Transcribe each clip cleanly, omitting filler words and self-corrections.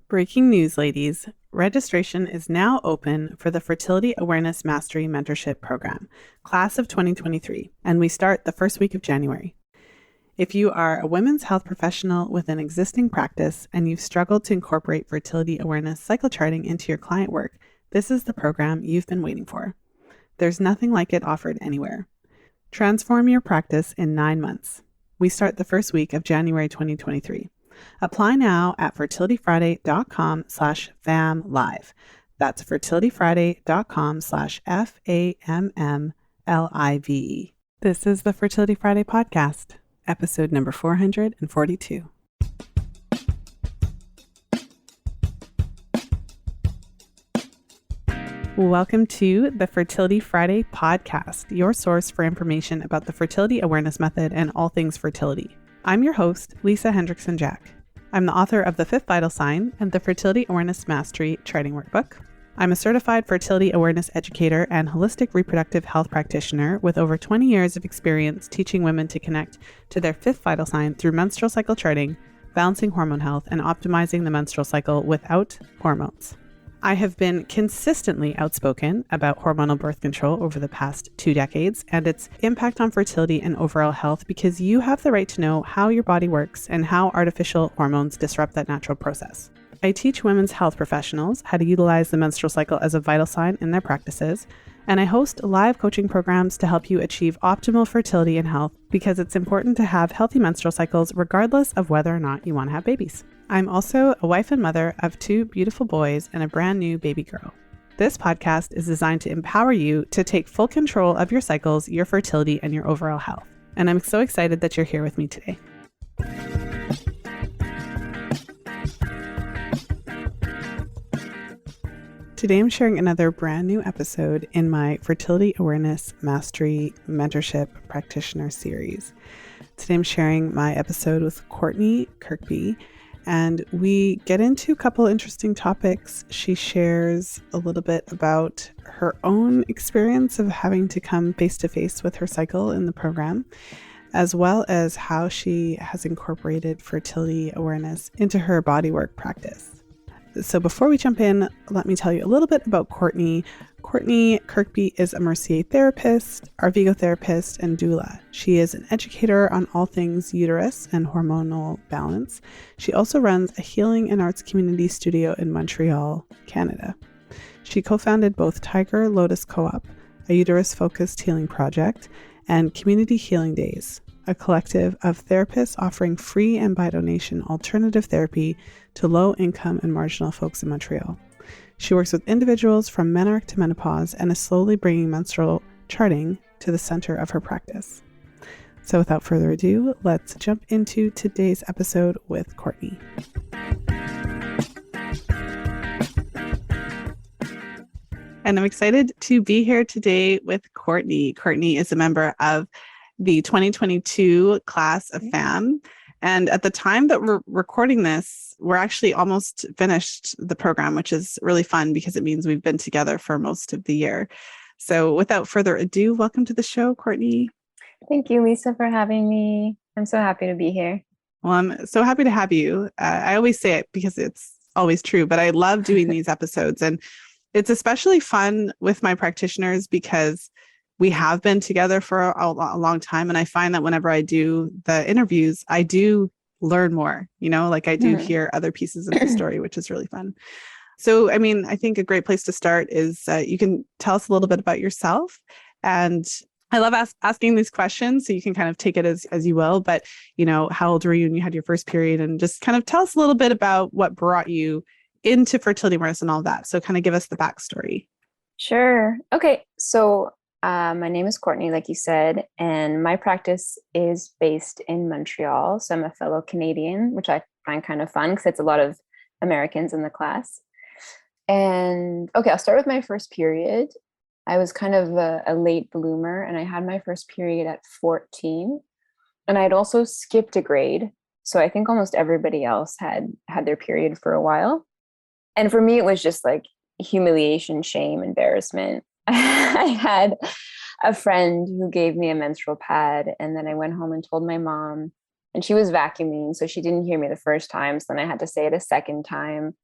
Breaking news, ladies. Registration is now open for the Fertility Awareness Mastery Mentorship Program, Class of 2023, and we start the first week of January. If you are a women's health professional with an existing practice and you've struggled to incorporate fertility awareness cycle charting into your client work, this is the program you've been waiting for. There's nothing like it offered anywhere. Transform your practice in 9 months. We start the first week of January 2023. Apply now at fertilityfriday.com/FAMM live. That's fertilityfriday.com/FAMMLIVE. This is the Fertility Friday podcast, episode number 442. Welcome to the Fertility Friday podcast, your source for information about the fertility awareness method and all things fertility. I'm your host, Lisa Hendrickson-Jack. I'm the author of The Fifth Vital Sign and the Fertility Awareness Mastery Charting Workbook. I'm a certified fertility awareness educator and holistic reproductive health practitioner with over 20 years of experience teaching women to connect to their fifth vital sign through menstrual cycle charting, balancing hormone health, and optimizing the menstrual cycle without hormones. I have been consistently outspoken about hormonal birth control over the past 2 decades and its impact on fertility and overall health because you have the right to know how your body works and how artificial hormones disrupt that natural process. I teach women's health professionals how to utilize the menstrual cycle as a vital sign in their practices, and I host live coaching programs to help you achieve optimal fertility and health because it's important to have healthy menstrual cycles regardless of whether or not you want to have babies. I'm also a wife and mother of 2 beautiful boys and a brand new baby girl. This podcast is designed to empower you to take full control of your cycles, your fertility, and your overall health. And I'm so excited that you're here with me today. Today I'm sharing another brand new episode in my Fertility Awareness Mastery Mentorship Practitioner series. Today I'm sharing my episode with Courtney Kirkby, and we get into a couple interesting topics. She shares a little bit about her own experience of having to come face to face with her cycle in the program, as well as how she has incorporated fertility awareness into her bodywork practice. So before we jump in, let me tell you a little bit about Courtney. Courtney Kirkby is a Mercier therapist, Arvigo therapist, and doula. She is an educator on all things uterus and hormonal balance. She also runs a healing and arts community studio in Montreal, Canada. She co-founded both Tiger Lotus Co-op, a uterus-focused healing project, and Community Healing Days, a collective of therapists offering free and by donation alternative therapy to low-income and marginal folks in Montreal. She works with individuals from menarche to menopause and is slowly bringing menstrual charting to the center of her practice. So without further ado, let's jump into today's episode with Courtney. And I'm excited to be here today with Courtney. Courtney is a member of the 2022 class of FAMM. And at the time that we're recording this, we're actually almost finished the program, which is really fun because it means we've been together for most of the year. So without further ado, welcome to the show, Courtney. Thank you, Lisa, for having me. I'm so happy to be here. Well, I'm so happy to have you. I always say it because it's always true, but I love doing these episodes. And it's especially fun with my practitioners because we have been together for a long time. And I find that whenever I do the interviews, I do learn more, like I do hear other pieces of the story, which is really fun. So, I mean, I think a great place to start is you can tell us a little bit about yourself. And I love asking these questions, so you can kind of take it as you will. But, how old were you when you had your first period? And just kind of tell us a little bit about what brought you into fertility awareness and all that. So kind of give us the backstory. Sure. Okay. So my name is Courtney, like you said, and my practice is based in Montreal. So I'm a fellow Canadian, which I find kind of fun because it's a lot of Americans in the class. And okay, I'll start with my first period. I was kind of a late bloomer, and I had my first period at 14. And I'd also skipped a grade. So I think almost everybody else had their period for a while. And for me, it was just like humiliation, shame, embarrassment. I had a friend who gave me a menstrual pad, and then I went home and told my mom, and she was vacuuming, so she didn't hear me the first time. So then I had to say it a second time.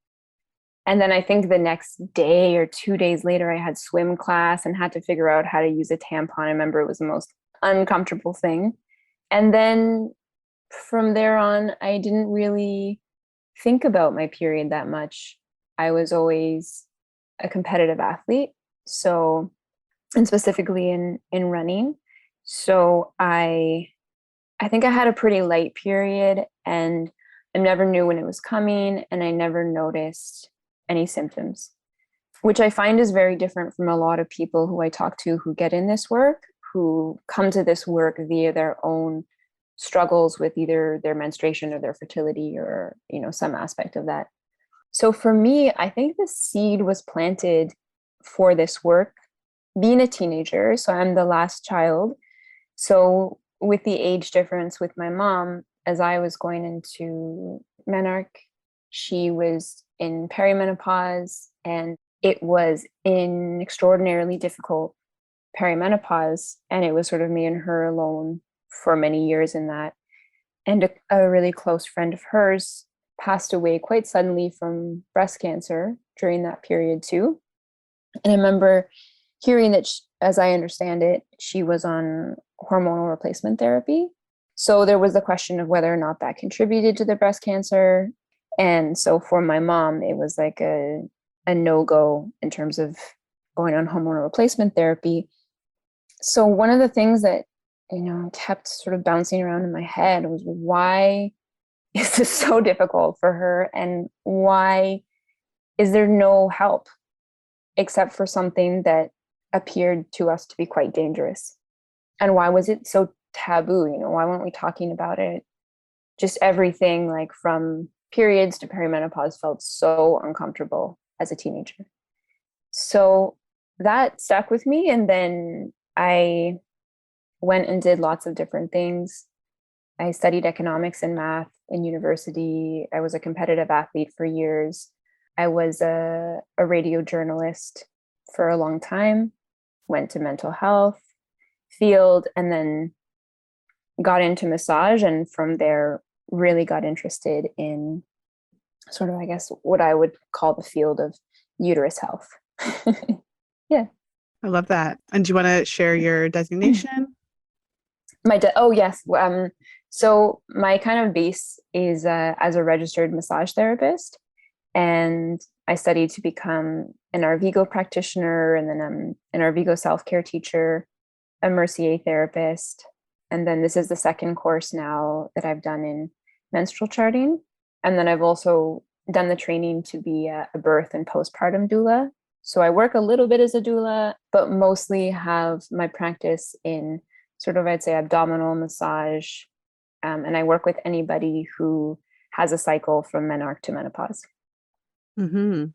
And then I think the next day or 2 days later, I had swim class and had to figure out how to use a tampon. I remember it was the most uncomfortable thing. And then from there on, I didn't really think about my period that much. I was always a competitive athlete. So, and specifically in running. So I think I had a pretty light period, and I never knew when it was coming, and I never noticed any symptoms, which I find is very different from a lot of people who I talk to who get in this work, who come to this work via their own struggles with either their menstruation or their fertility or, some aspect of that. So for me, I think the seed was planted for this work being a teenager. So I'm the last child. So with the age difference with my mom, as I was going into menarche, she was in perimenopause, and it was an extraordinarily difficult perimenopause. And it was sort of me and her alone for many years in that. And a really close friend of hers passed away quite suddenly from breast cancer during that period too. And I remember hearing that, as I understand it, she was on hormonal replacement therapy. So there was the question of whether or not that contributed to the breast cancer. And so for my mom, it was like a no-go in terms of going on hormonal replacement therapy. So one of the things that, kept sort of bouncing around in my head was, why is this so difficult for her? And why is there no help except for something that appeared to us to be quite dangerous? And why was it so taboo? Why weren't we talking about it? Just everything, like from periods to perimenopause, felt so uncomfortable as a teenager. So that stuck with me. And then I went and did lots of different things. I studied economics and math in university. I was a competitive athlete for years. I was a radio journalist for a long time, went to mental health field, and then got into massage. And from there, really got interested in sort of, I guess, what I would call the field of uterus health. Yeah. I love that. And do you want to share your designation? Oh, yes. So my kind of base is as a registered massage therapist. And I studied to become an Arvigo practitioner, and then I'm an Arvigo self-care teacher, a Mercier therapist. And then this is the second course now that I've done in menstrual charting. And then I've also done the training to be a birth and postpartum doula. So I work a little bit as a doula, but mostly have my practice in sort of, I'd say, abdominal massage. And I work with anybody who has a cycle from menarche to menopause. Mm-hmm.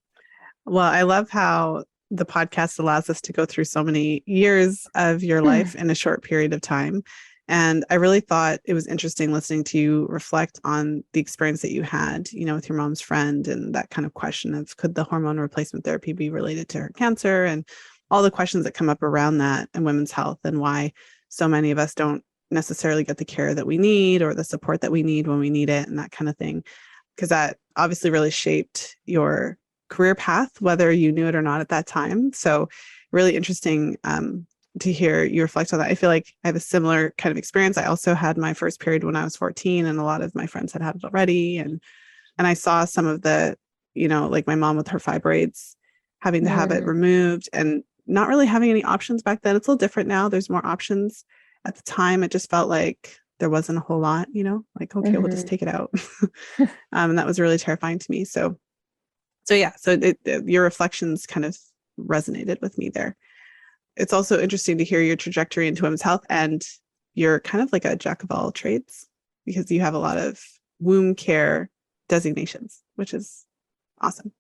Well, I love how the podcast allows us to go through so many years of your life in a short period of time. And I really thought it was interesting listening to you reflect on the experience that you had, with your mom's friend, and that kind of question of, could the hormone replacement therapy be related to her cancer, and all the questions that come up around that and women's health, and why so many of us don't necessarily get the care that we need or the support that we need when we need it, and that kind of thing. Because that obviously really shaped your career path, whether you knew it or not at that time. So really interesting to hear you reflect on that. I feel like I have a similar kind of experience. I also had my first period when I was 14, and a lot of my friends had it already. And I saw some of the, like my mom with her fibroids, having to have it removed and not really having any options back then. It's a little different now. There's more options. At the time, it just felt like there wasn't a whole lot, like, okay, we'll just take it out. And that was really terrifying to me. So yeah, so your reflections kind of resonated with me there. It's also interesting to hear your trajectory into women's health, and you're kind of like a jack of all trades because you have a lot of womb care designations, which is awesome.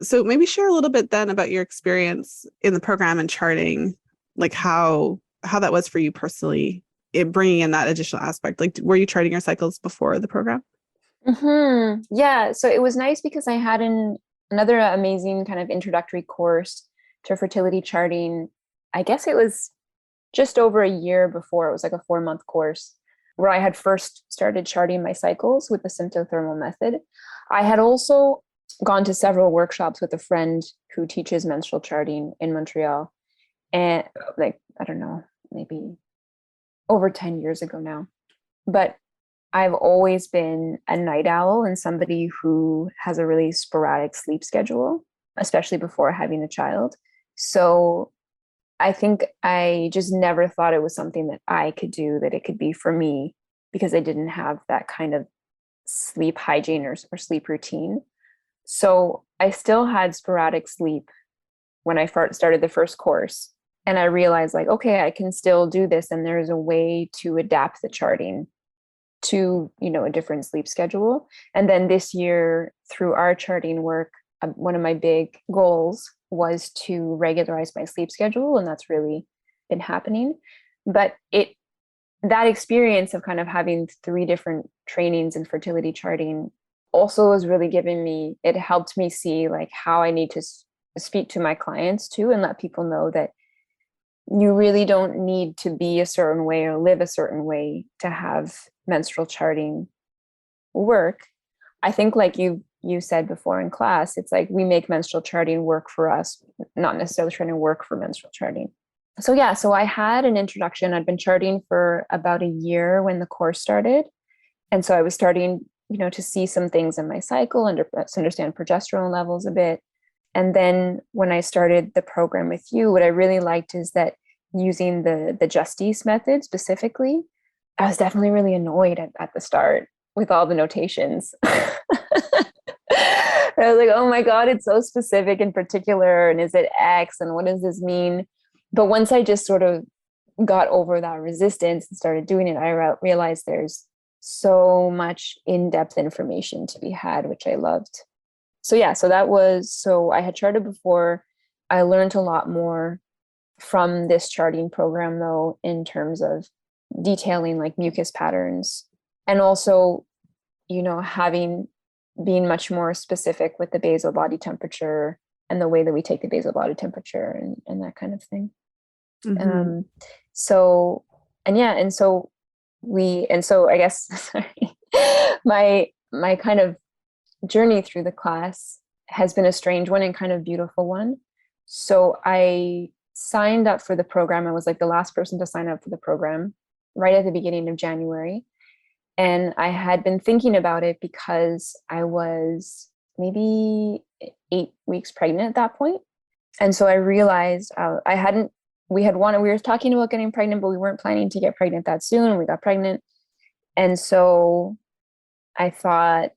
So maybe share a little bit then about your experience in the program and charting, like how that was for you personally, in bringing in that additional aspect. Like, were you charting your cycles before the program? Yeah. So it was nice because I had another amazing kind of introductory course to fertility charting. I guess it was just over a year before. It was like a 4-month course where I had first started charting my cycles with the symptothermal method. I had also gone to several workshops with a friend who teaches menstrual charting in Montreal. And like, I don't know, maybe over 10 years ago now. But I've always been a night owl and somebody who has a really sporadic sleep schedule, especially before having a child. So I think I just never thought it was something that I could do, that it could be for me, because I didn't have that kind of sleep hygiene or sleep routine. So I still had sporadic sleep when I started the first course. And I realized, like, okay, I can still do this. And there's a way to adapt the charting to, a different sleep schedule. And then this year, through our charting work, one of my big goals was to regularize my sleep schedule. And that's really been happening. But that experience of kind of having 3 different trainings in fertility charting also has really it helped me see like how I need to speak to my clients too, and let people know that you really don't need to be a certain way or live a certain way to have menstrual charting work. I think, like you said before in class, it's like we make menstrual charting work for us, not necessarily trying to work for menstrual charting. So yeah, so I had an introduction. I'd been charting for about a year when the course started. And so I was starting, to see some things in my cycle and to understand progesterone levels a bit. And then when I started the program with you, what I really liked is that using the Justice method specifically, I was definitely really annoyed at the start with all the notations. I was like, oh my God, it's so specific and particular. And is it X? And what does this mean? But once I just sort of got over that resistance and started doing it, I realized there's so much in-depth information to be had, which I loved. So yeah, so I had charted before. I learned a lot more from this charting program, though, in terms of detailing like mucus patterns, and also, being much more specific with the basal body temperature and the way that we take the basal body temperature and that kind of thing. Mm-hmm. So I guess sorry, my kind of journey through the class has been a strange one and kind of beautiful one. So I signed up for the program. I was like the last person to sign up for the program right at the beginning of January. And I had been thinking about it because I was maybe 8 weeks pregnant at that point. And so I realized we were talking about getting pregnant, but we weren't planning to get pregnant that soon. And we got pregnant. And so I thought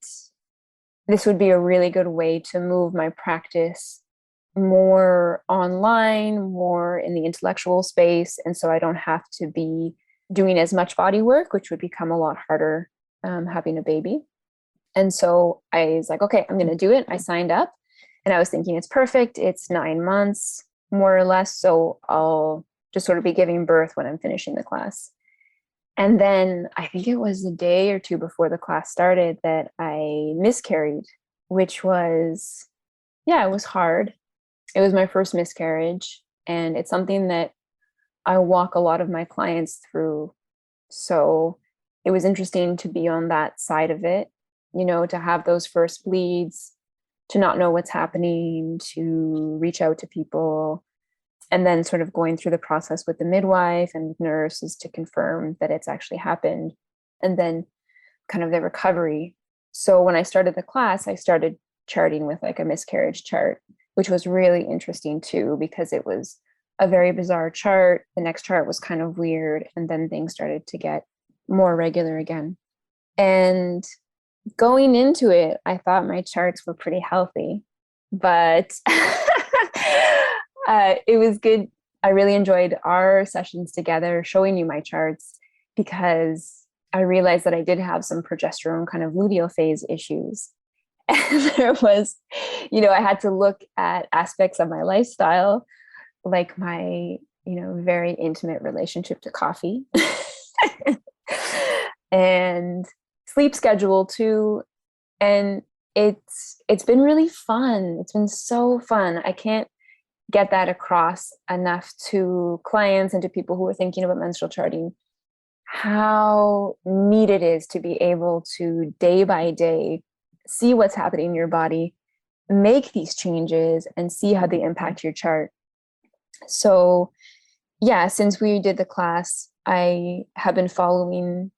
this would be a really good way to move my practice more online, more in the intellectual space. And so I don't have to be doing as much body work, which would become a lot harder having a baby. And so I was like, okay, I'm going to do it. I signed up and I was thinking it's perfect. It's 9 months, more or less. So I'll just sort of be giving birth when I'm finishing the class. And then I think it was a day or two before the class started that I miscarried, which was, yeah, it was hard. It was my first miscarriage. And it's something that I walk a lot of my clients through. So it was interesting to be on that side of it, to have those first bleeds, to not know what's happening, to reach out to people, and then sort of going through the process with the midwife and nurses to confirm that it's actually happened, and then kind of the recovery. So when I started the class, I started charting with like a miscarriage chart, which was really interesting too, because it was a very bizarre chart. The next chart was kind of weird. And then things started to get more regular again. And going into it, I thought my charts were pretty healthy, but it was good. I really enjoyed our sessions together, showing you my charts, because I realized that I did have some progesterone kind of luteal phase issues. And there was, I had to look at aspects of my lifestyle, like my, very intimate relationship to coffee and sleep schedule too. And it's been really fun. It's been so fun. I can't get that across enough to clients and to people who are thinking about menstrual charting, how neat it is to be able to day by day see what's happening in your body make these changes and see how they impact your chart. So yeah, since we did the class, I have been following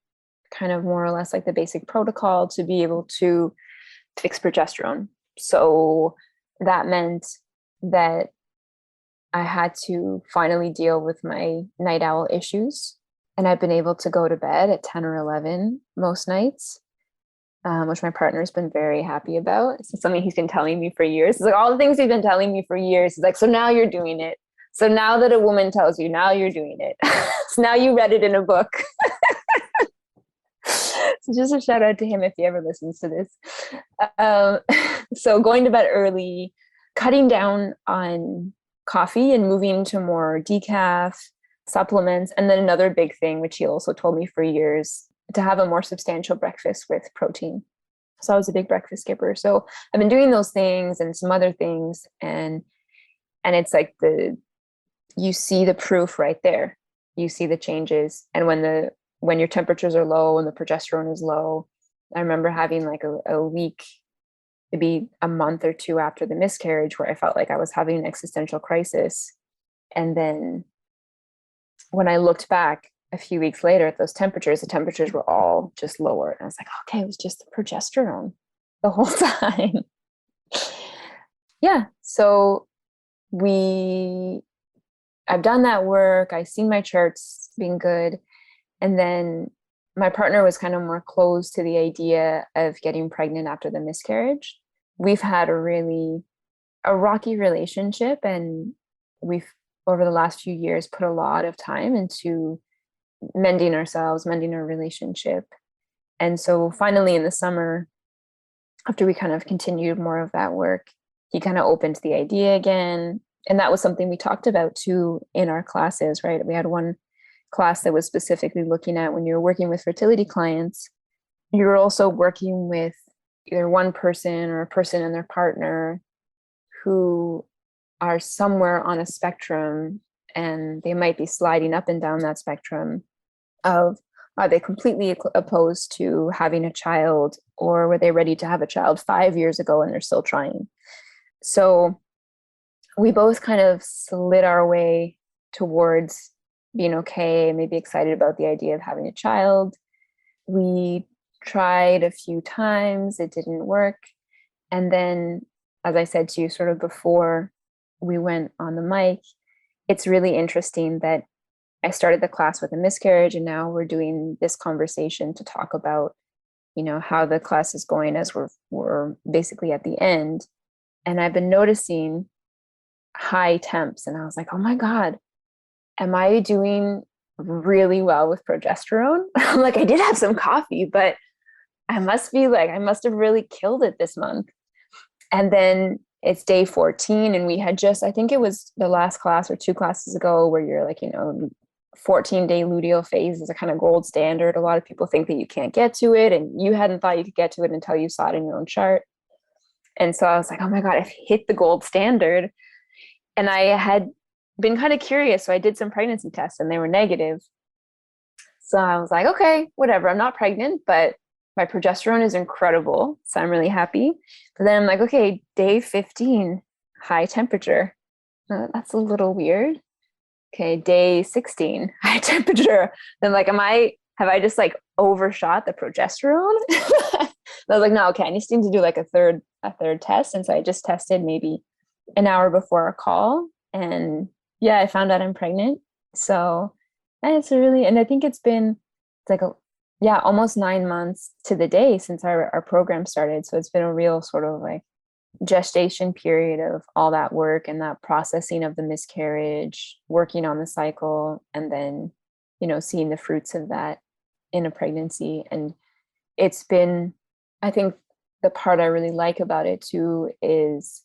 kind of more or less like the basic protocol to be able to fix progesterone. So that meant that I had to finally deal with my night owl issues. And I've been able to go to bed at 10 or 11 most nights, which my partner's been very happy about. It's something he's been telling me for years. It's like all the things he's been telling me for years. He's like, so now you're doing it. So now that a woman tells you, now you're doing it. So now you read it in a book. So just a shout out to him if he ever listens to this. So going to bed early, cutting down on coffee and moving to more decaf supplements. And then another big thing, which he also told me for years, to have a more substantial breakfast with protein. So I was a big breakfast skipper. So I've been doing those things and some other things. And it's like you see the proof right there. You see the changes. And when your temperatures are low and the progesterone is low, I remember having like a week, maybe a month or two after the miscarriage, where I felt like I was having an existential crisis. And then when I looked back a few weeks later at those temperatures, the temperatures were all just lower. And I was like, okay, it was just the progesterone the whole time. Yeah. So I've done that work. I've seen my charts being good. And then my partner was kind of more close to the idea of getting pregnant after the miscarriage. We've had a rocky relationship, and we've, over the last few years, put a lot of time into mending ourselves, mending our relationship. And so finally in the summer, after we kind of continued more of that work, he kind of opened the idea again. And that was something we talked about too in our classes, right? We had one class that was specifically looking at when you're working with fertility clients, you're also working with either one person or a person and their partner who are somewhere on a spectrum, and they might be sliding up and down that spectrum of, are they completely opposed to having a child, or were they ready to have a child 5 years ago and they're still trying? So we both kind of slid our way towards being okay, maybe excited about the idea of having a child. We tried a few times, it didn't work. And then, as I said to you sort of before we went on the mic, it's really interesting that I started the class with a miscarriage, and now we're doing this conversation to talk about, how the class is going as we're basically at the end. And I've been noticing high temps, and I was like, oh my God, am I doing really well with progesterone? I'm like, I did have some coffee, but I must have really killed it this month. And then it's day 14, and we had I think it was the last class or 2 classes ago, where you're like, 14-day luteal phase is a kind of gold standard. A lot of people think that you can't get to it, and you hadn't thought you could get to it until you saw it in your own chart. And so I was like, oh my God, I've hit the gold standard. And I had been kind of curious. So I did some pregnancy tests, and they were negative. So I was like, okay, whatever. I'm not pregnant, but my progesterone is incredible. So I'm really happy. But then I'm like, okay, day 15, high temperature. That's a little weird. Okay, day 16, high temperature. Then like, have I just like overshot the progesterone? I was like, no, okay, I just need to do like a third test. And so I just tested maybe an hour before our call. And yeah, I found out I'm pregnant. So it's and I think it's like almost 9 months to the day since our program started. So it's been a real sort of like gestation period of all that work and that processing of the miscarriage, working on the cycle, and then, seeing the fruits of that in a pregnancy. And it's been, I think the part I really like about it too is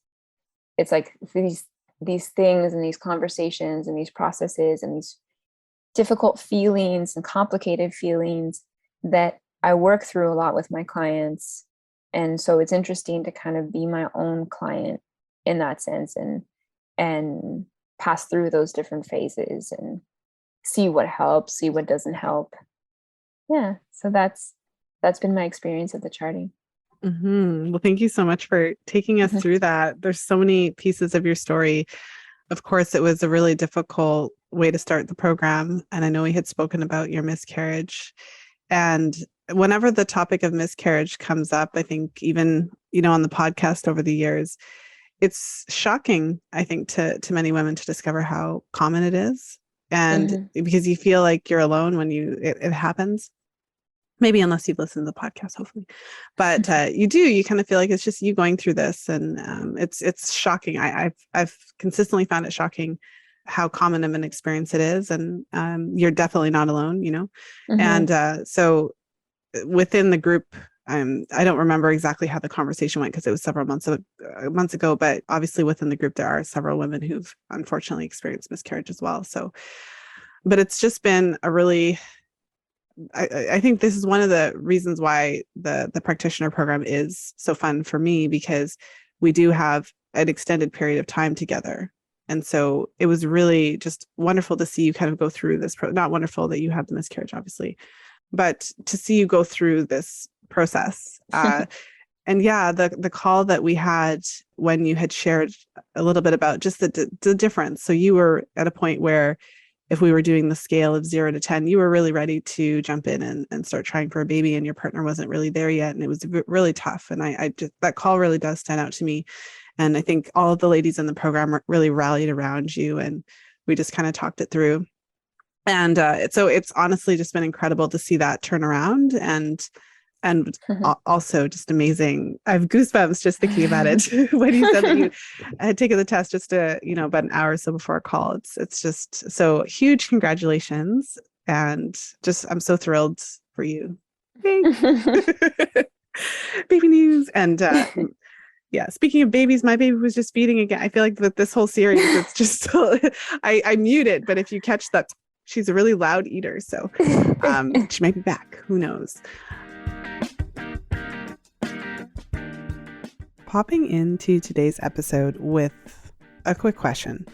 it's like these things and these conversations and these processes and these difficult feelings and complicated feelings that I work through a lot with my clients. And so it's interesting to kind of be my own client in that sense and pass through those different phases and see what helps, see what doesn't help. Yeah. So that's been my experience of the charting. Well, thank you so much for taking us through that. There's so many pieces of your story. Of course, it was a really difficult way to start the program. And I know we had spoken about your miscarriage. And whenever the topic of miscarriage comes up, I think even, on the podcast over the years, it's shocking, I think, to many women to discover how common it is. And because you feel like you're alone when it happens. Maybe unless you've listened to the podcast, hopefully, but you kind of feel like it's just you going through this, and it's shocking. I've consistently found it shocking how common of an experience it is, and you're definitely not alone, And so within the group, I don't remember exactly how the conversation went because it was several months ago, but obviously within the group there are several women who've unfortunately experienced miscarriage as well. So, but it's just been a really I think this is one of the reasons why the practitioner program is so fun for me, because we do have an extended period of time together. And so it was really just wonderful to see you kind of go through this. Not wonderful that you had the miscarriage, obviously, but to see you go through this process. And yeah, the call that we had when you had shared a little bit about just the difference. So you were at a point where if we were doing the scale of 0 to 10, you were really ready to jump in and start trying for a baby, and your partner wasn't really there yet. And it was really tough. And I just, that call really does stand out to me. And I think all of the ladies in the program really rallied around you, and we just kind of talked it through. And so it's honestly just been incredible to see that turn around, and also just amazing. I have goosebumps just thinking about it when you said that you had taken the test just about an hour or so before a call. It's just so huge. Congratulations. And just, I'm so thrilled for you. Baby news. And yeah, speaking of babies, my baby was just feeding again. I feel like that this whole series, it's just, I muted, but if you catch that, she's a really loud eater. So she might be back. Who knows? Popping into today's episode with a quick question.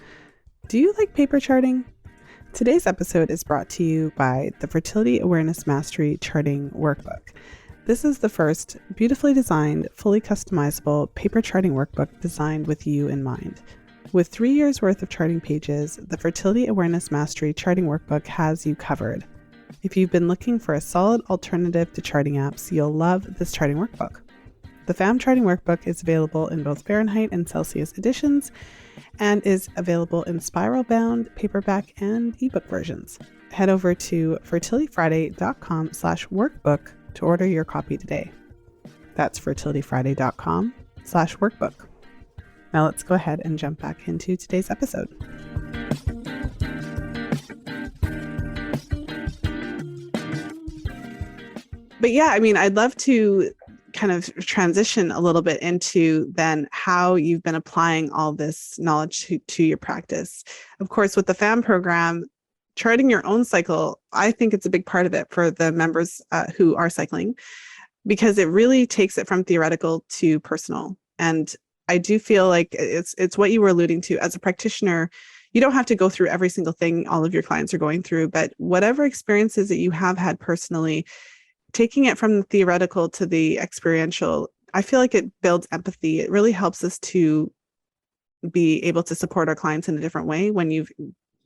Do you like paper charting? Today's episode is brought to you by the Fertility Awareness Mastery Charting Workbook. This is the first beautifully designed, fully customizable paper charting workbook designed with you in mind. With 3 years worth of charting pages, the Fertility Awareness Mastery Charting Workbook has you covered. If you've been looking for a solid alternative to charting apps, you'll love this charting workbook. The FAMM Charting Workbook is available in both Fahrenheit and Celsius editions and is available in spiral-bound, paperback, and ebook versions. Head over to fertilityfriday.com/workbook to order your copy today. That's fertilityfriday.com/workbook. Now let's go ahead and jump back into today's episode. But yeah, I mean, I'd love to kind of transition a little bit into then how you've been applying all this knowledge to your practice. Of course, with the FAMM program, charting your own cycle, I think it's a big part of it for the members who are cycling, because it really takes it from theoretical to personal. And I do feel like it's what you were alluding to. As a practitioner, you don't have to go through every single thing all of your clients are going through, but whatever experiences that you have had personally, taking it from the theoretical to the experiential, I feel like it builds empathy. It really helps us to be able to support our clients in a different way when you've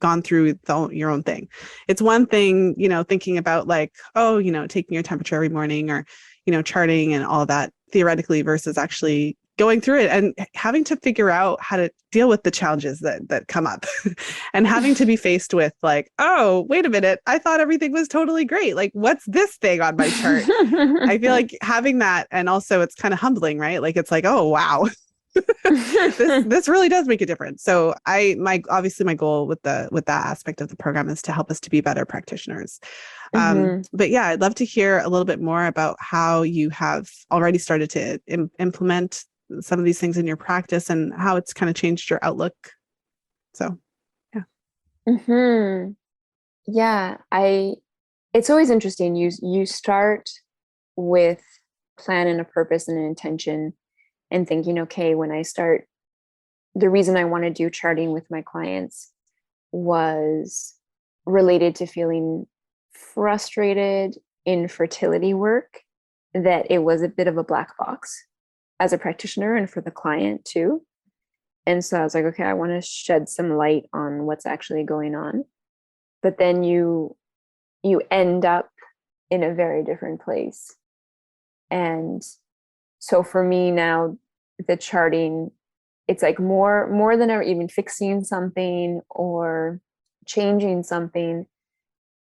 gone through your own thing. It's one thing, thinking about like, taking your temperature every morning or, charting and all that theoretically versus actually going through it and having to figure out how to deal with the challenges that come up and having to be faced with like, oh, wait a minute, I thought everything was totally great. Like, what's this thing on my chart? I feel like having that, and also it's kind of humbling, right? Like, it's like, oh, wow, this really does make a difference. So obviously my goal with that aspect of the program is to help us to be better practitioners. But yeah, I'd love to hear a little bit more about how you have already started to implement some of these things in your practice and how it's kind of changed your outlook. So, yeah. Yeah, it's always interesting. You start with plan and a purpose and an intention and thinking, okay, when I start, the reason I want to do charting with my clients was related to feeling frustrated in fertility work that it was a bit of a black box as a practitioner and for the client too. And so I was like, okay, I want to shed some light on what's actually going on. But then you end up in a very different place. And so for me now, the charting, it's like more than ever, even fixing something or changing something.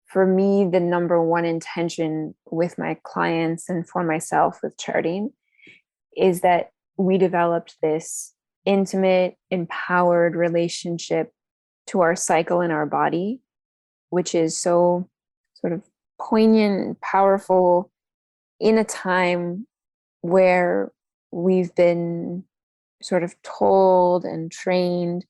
For me, the number one intention with my clients and for myself with charting is that we developed this intimate, empowered relationship to our cycle and our body, which is so sort of poignant and powerful in a time where we've been sort of told and trained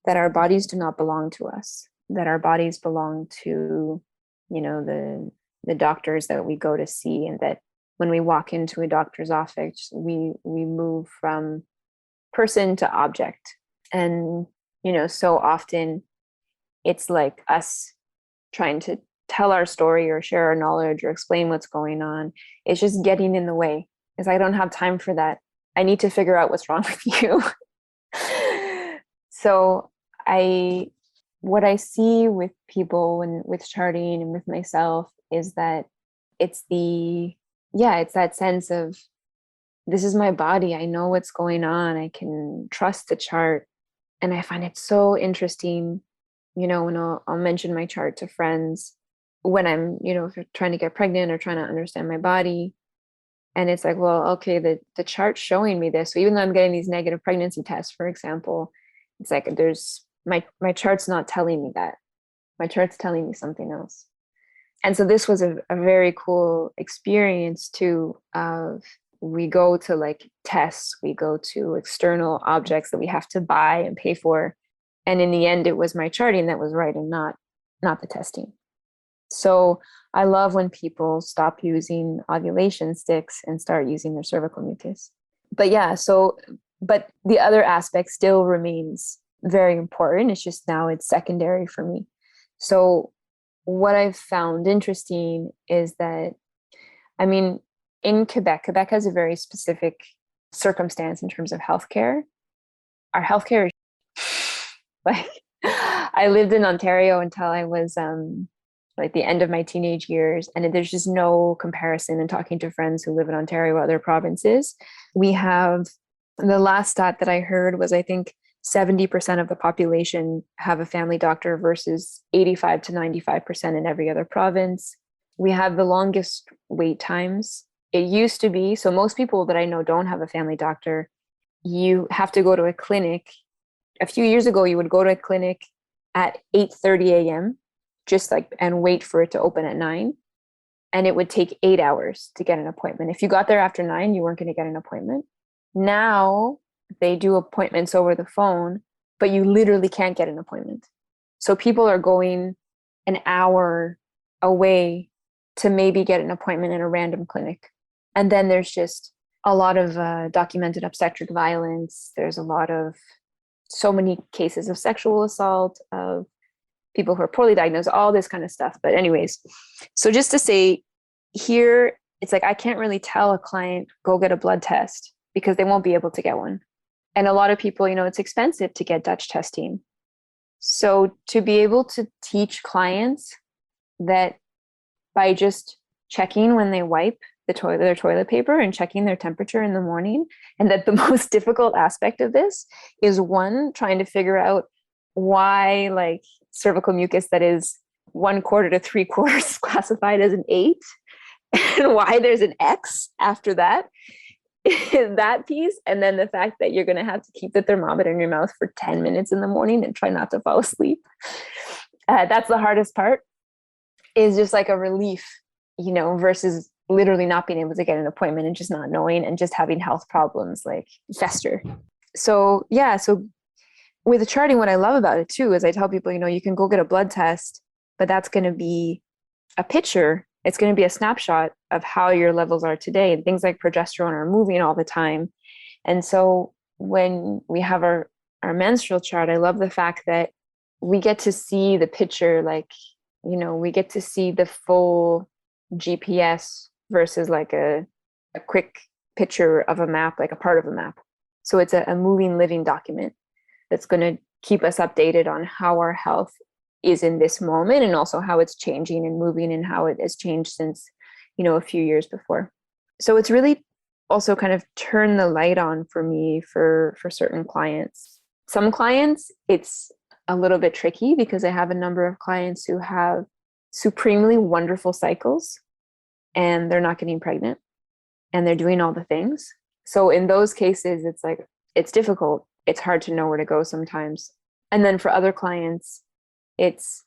that our bodies do not belong to us, that our bodies belong to, the doctors that we go to see, and that when we walk into a doctor's office, we move from person to object. And, so often it's like us trying to tell our story or share our knowledge or explain what's going on. It's just getting in the way. It's like, I don't have time for that. I need to figure out what's wrong with you. So what I see with people and with charting and with myself is that it's that sense of, this is my body. I know what's going on. I can trust the chart. And I find it so interesting, when I'll mention my chart to friends when I'm, trying to get pregnant or trying to understand my body. And it's like, well, okay, the chart's showing me this. So even though I'm getting these negative pregnancy tests, for example, it's like there's my chart's not telling me that. My chart's telling me something else. And so this was a very cool experience too, of we go to like tests, we go to external objects that we have to buy and pay for. And in the end, it was my charting that was right and not the testing. So I love when people stop using ovulation sticks and start using their cervical mucus. But but the other aspect still remains very important. It's just now it's secondary for me. So what I've found interesting is that, in Quebec has a very specific circumstance in terms of healthcare. Our healthcare is like, I lived in Ontario until I was like the end of my teenage years, and there's just no comparison. In talking to friends who live in Ontario or other provinces, we have, the last stat that I heard was, I think 70% of the population have a family doctor versus 85 to 95% in every other province. We have the longest wait times. It used to be, so most people that I know don't have a family doctor. You have to go to a clinic. A few years ago, you would go to a clinic at 8:30 a.m. and wait for it to open at 9. And it would take 8 hours to get an appointment. If you got there after 9, you weren't going to get an appointment. Now they do appointments over the phone, but you literally can't get an appointment. So people are going an hour away to maybe get an appointment in a random clinic. And then there's just a lot of documented obstetric violence. There's a lot of, so many cases of sexual assault, of people who are poorly diagnosed, all this kind of stuff. But anyways, so just to say, here, it's like, I can't really tell a client, go get a blood test, because they won't be able to get one. And a lot of people, it's expensive to get Dutch testing. So to be able to teach clients that by just checking when they wipe their toilet paper and checking their temperature in the morning, and that the most difficult aspect of this is, one, trying to figure out why, like, cervical mucus that is 1/4 to 3/4 is classified as an 8, and why there's an X after that. That piece, and then the fact that you're going to have to keep the thermometer in your mouth for 10 minutes in the morning and try not to fall asleep. That's the hardest part, is just like a relief, versus literally not being able to get an appointment and just not knowing and just having health problems like fester. So with the charting, what I love about it too is I tell people, you can go get a blood test, but that's going to be a picture. It's going to be a snapshot of how your levels are today, and things like progesterone are moving all the time. And so when we have our menstrual chart, I love the fact that we get to see the picture, like, we get to see the full GPS versus like a a quick picture of a map, like a part of a map. So it's a moving, living document that's going to keep us updated on how our health is in this moment, and also how it's changing and moving, and how it has changed since, a few years before. So it's really also kind of turned the light on for me for certain clients. Some clients, it's a little bit tricky because I have a number of clients who have supremely wonderful cycles and they're not getting pregnant and they're doing all the things. So in those cases, it's like, it's difficult. It's hard to know where to go sometimes. And then for other clients, it's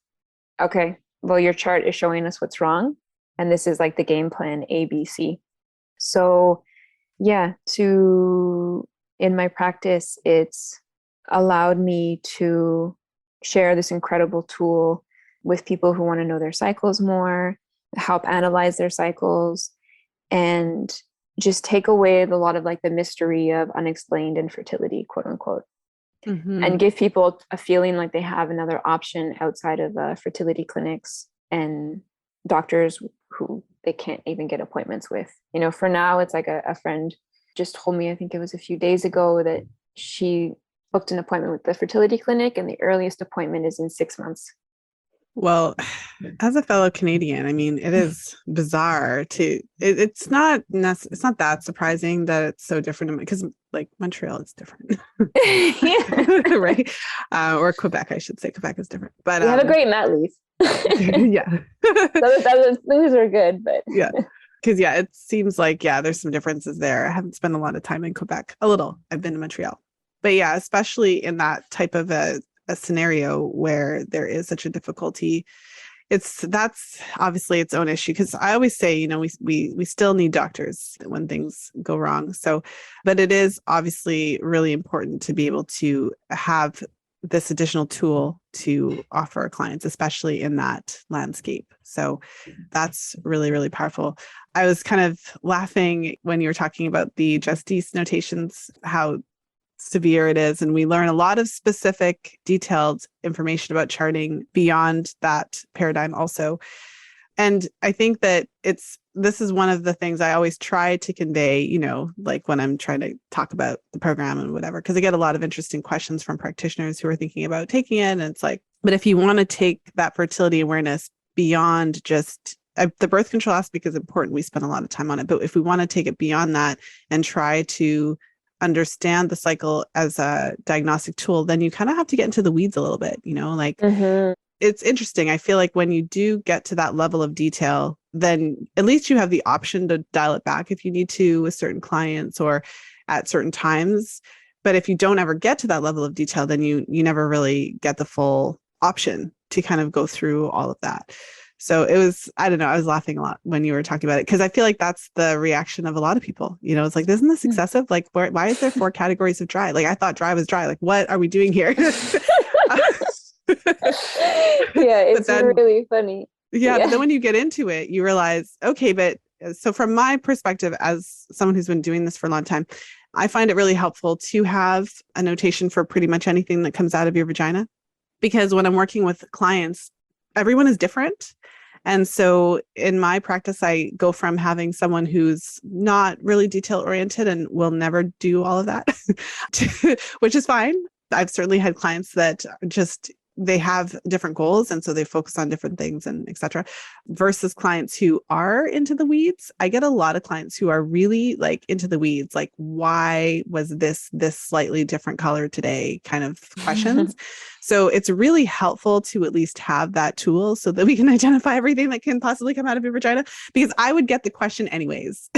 okay, well, your chart is showing us what's wrong. And this is like the game plan A, B, C. So yeah, in my practice, it's allowed me to share this incredible tool with people who want to know their cycles more, help analyze their cycles, and just take away a lot of like the mystery of unexplained infertility, quote unquote, and give people a feeling like they have another option outside of fertility clinics and doctors who they can't even get appointments with. For now, it's like a friend just told me, I think it was a few days ago, that she booked an appointment with the fertility clinic and the earliest appointment is in 6 months. Well, as a fellow Canadian, I mean, it is bizarre it's not that surprising that it's so different, because like Montreal is different. Right? Or Quebec, I should say. Quebec is different. But we have a great mat leaf. Yeah. Those things are good, but yeah. Because it seems like, there's some differences there. I haven't spent a lot of time in Quebec. A little. I've been to Montreal. But especially in that type of a scenario where there is such a difficulty, that's obviously its own issue. Because I always say, we still need doctors when things go wrong. So, but it is obviously really important to be able to have this additional tool to offer our clients, especially in that landscape. So that's really, really powerful. I was kind of laughing when you were talking about the Justice notations, how severe it is. And we learn a lot of specific, detailed information about charting beyond that paradigm also. And I think that this is one of the things I always try to convey, like when I'm trying to talk about the program and whatever, because I get a lot of interesting questions from practitioners who are thinking about taking it. And it's like, but if you want to take that fertility awareness beyond just the birth control aspect is important. We spend a lot of time on it. But if we want to take it beyond that and try to understand the cycle as a diagnostic tool, then you kind of have to get into the weeds a little bit, like it's interesting. I feel like when you do get to that level of detail, then at least you have the option to dial it back if you need to with certain clients or at certain times. But if you don't ever get to that level of detail, then you never really get the full option to kind of go through all of that. So it was, I don't know, I was laughing a lot when you were talking about it, because I feel like that's the reaction of a lot of people. It's like, isn't this excessive? Like, why is there 4 categories of dry? Like, I thought dry was dry. Like, what are we doing here? It's really funny. But then when you get into it, you realize, okay, but so from my perspective, as someone who's been doing this for a long time, I find it really helpful to have a notation for pretty much anything that comes out of your vagina, because when I'm working with clients, everyone is different. And so in my practice, I go from having someone who's not really detail oriented and will never do all of that, which is fine. I've certainly had clients that just, they have different goals. And so they focus on different things and et cetera, versus clients who are into the weeds. I get a lot of clients who are really like into the weeds, like, why was this slightly different color today kind of questions. So it's really helpful to at least have that tool so that we can identify everything that can possibly come out of your vagina, because I would get the question anyways.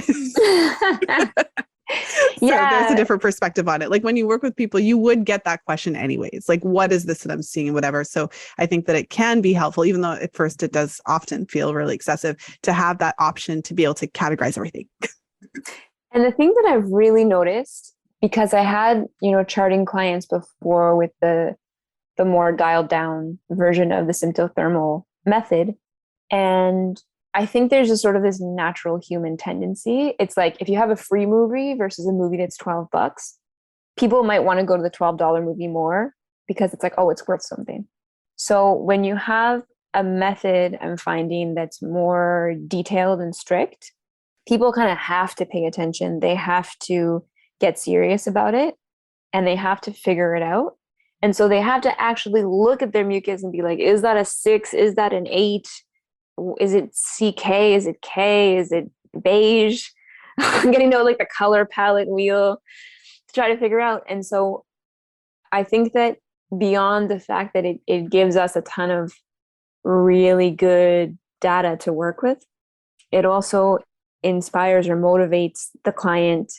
So there's a different perspective on it. Like when you work with people, you would get that question anyways, like, what is this that I'm seeing and whatever. So I think that it can be helpful, even though at first it does often feel really excessive, to have that option to be able to categorize everything. And the thing that I've really noticed, because I had, charting clients before with the more dialed down version of the symptothermal method. And I think there's just sort of this natural human tendency. It's like, if you have a free movie versus a movie that's $12, people might want to go to the $12 movie more because it's like, oh, it's worth something. So when you have a method, I'm finding, that's more detailed and strict, people kind of have to pay attention. They have to get serious about it, and they have to figure it out. And so they have to actually look at their mucus and be like, is that a 6? Is that an 8? Is it CK? Is it K? Is it beige? I'm getting to like the color palette wheel to try to figure out. And so I think that beyond the fact that it gives us a ton of really good data to work with, it also inspires or motivates the client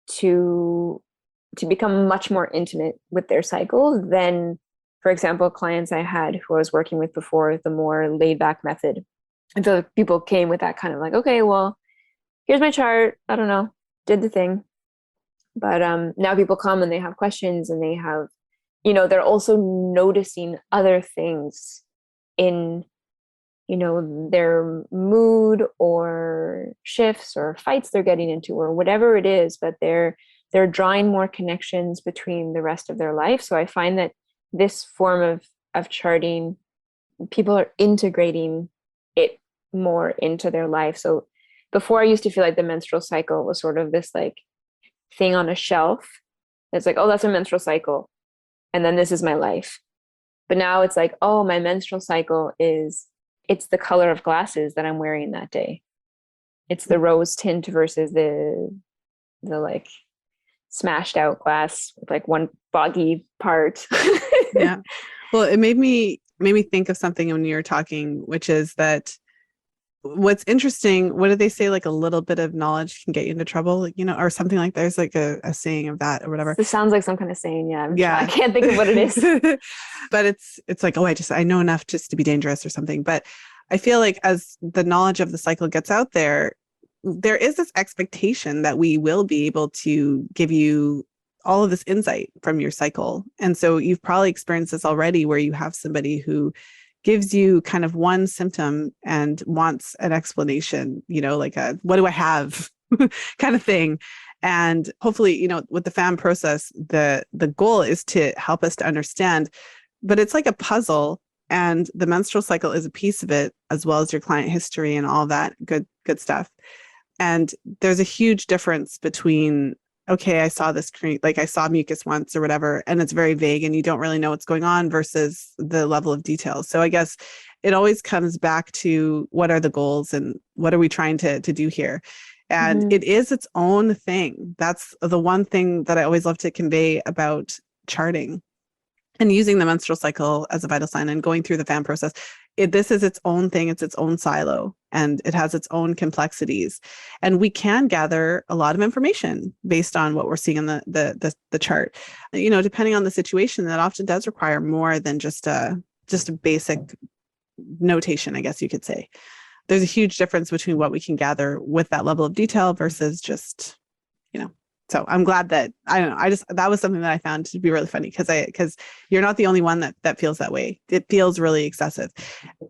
to become much more intimate with their cycle than, for example, clients I had who I was working with before, the more laid back method. And so people came with that kind of like, okay, well, here's my chart. I don't know, did the thing. But now people come and they have questions, and they have, they're also noticing other things in, their mood or shifts or fights they're getting into or whatever it is, but they're drawing more connections between the rest of their life. So I find that this form of charting, people are integrating it more into their life. So before, I used to feel like the menstrual cycle was sort of this like thing on a shelf. It's like, oh, that's a menstrual cycle, and then this is my life. But now it's like, oh, my menstrual cycle it's the color of glasses that I'm wearing that day. It's the rose tint versus the like smashed out glass with like one foggy part. Yeah. Well, it made me think of something when you were talking, which is that what's interesting, what did they say? Like a little bit of knowledge can get you into trouble, or something like there's like a saying of that or whatever. This sounds like some kind of saying. Yeah. Yeah. I can't think of what it is. But it's like, oh, I know enough just to be dangerous or something. But I feel like as the knowledge of the cycle gets out there is this expectation that we will be able to give you all of this insight from your cycle. And so you've probably experienced this already, where you have somebody who gives you kind of one symptom and wants an explanation, like a, what do I have kind of thing. And hopefully, with the FAMM process, the goal is to help us to understand, but it's like a puzzle, and the menstrual cycle is a piece of it, as well as your client history and all that good stuff. And there's a huge difference between, okay, I saw this, like I saw mucus once or whatever, and it's very vague and you don't really know what's going on, versus the level of detail. So I guess it always comes back to, what are the goals and what are we trying to do here? And it is its own thing. That's the one thing that I always love to convey about charting and using the menstrual cycle as a vital sign and going through the FAMM process. This is its own thing. It's its own silo, and it has its own complexities. And we can gather a lot of information based on what we're seeing in the chart. Depending on the situation, that often does require more than just a basic notation, I guess you could say. There's a huge difference between what we can gather with that level of detail versus just, So I'm glad that, I don't know, that was something that I found to be really funny, because you're not the only one that feels that way. It feels really excessive.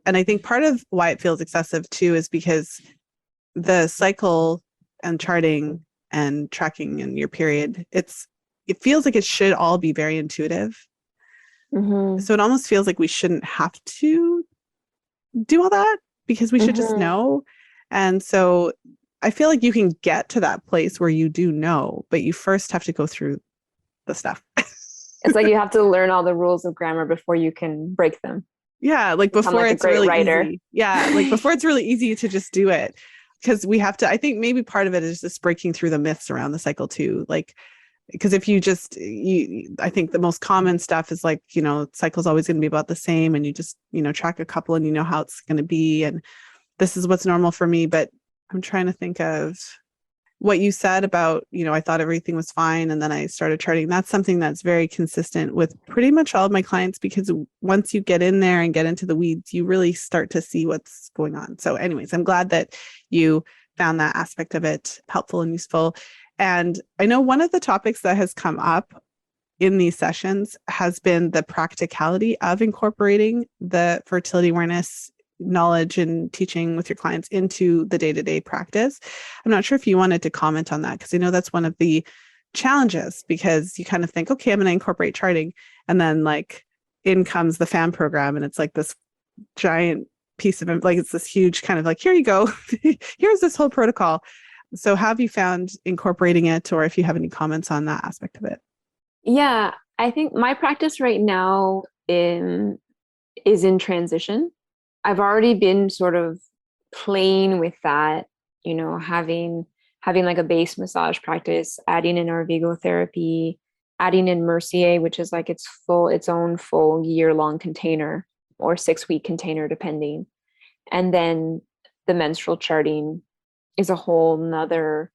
And I think part of why it feels excessive too is because the cycle and charting and tracking in your period, it feels like it should all be very intuitive. Mm-hmm. So it almost feels like we shouldn't have to do all that, because we should just know. And so I feel like you can get to that place where you do know, but you first have to go through the stuff. It's like you have to learn all the rules of grammar before you can break them. Yeah, like before it's really easy. Yeah, like before it's really easy to just do it. Because we have to, I think maybe part of it is just breaking through the myths around the cycle too. Like, because if you just, I think the most common stuff is like, cycle's always going to be about the same, and you just, track a couple and you know how it's going to be. And this is what's normal for me. But I'm trying to think of what you said about, I thought everything was fine, and then I started charting. That's something that's very consistent with pretty much all of my clients, because once you get in there and get into the weeds, you really start to see what's going on. So anyways, I'm glad that you found that aspect of it helpful and useful. And I know one of the topics that has come up in these sessions has been the practicality of incorporating the fertility awareness knowledge and teaching with your clients into the day-to-day practice. I'm not sure if you wanted to comment on that, because I know that's one of the challenges, because you kind of think, okay, I'm going to incorporate charting, and then like in comes the FAMM program, and it's like this giant piece of, like, it's this huge kind of like, here you go, here's this whole protocol. So how have you found incorporating it, or if you have any comments on that aspect of it? Yeah, I think my practice right now is in transition. I've already been sort of playing with that, having like a base massage practice, adding in Arvigo therapy, adding in Mercier, which is like its own full year-long container or 6-week container, depending. And then the menstrual charting is a whole nother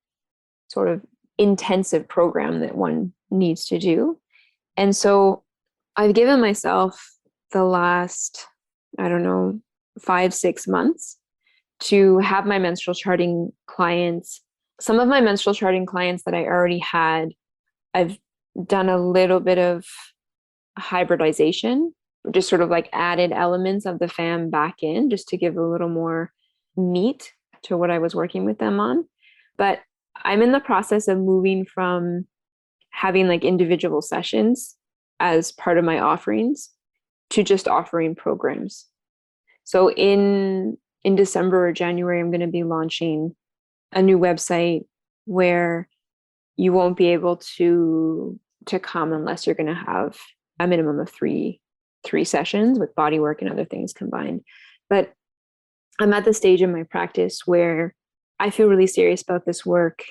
sort of intensive program that one needs to do. And so I've given myself the last, I don't know, 5-6 months to have my menstrual charting clients. Some of my menstrual charting clients that I already had, I've done a little bit of hybridization, just sort of like added elements of the FAMM back in just to give a little more meat to what I was working with them on. But I'm in the process of moving from having like individual sessions as part of my offerings to just offering programs. So in December or January, I'm going to be launching a new website where you won't be able to come unless you're going to have a minimum of three sessions with body work and other things combined. But I'm at the stage in my practice where I feel really serious about this work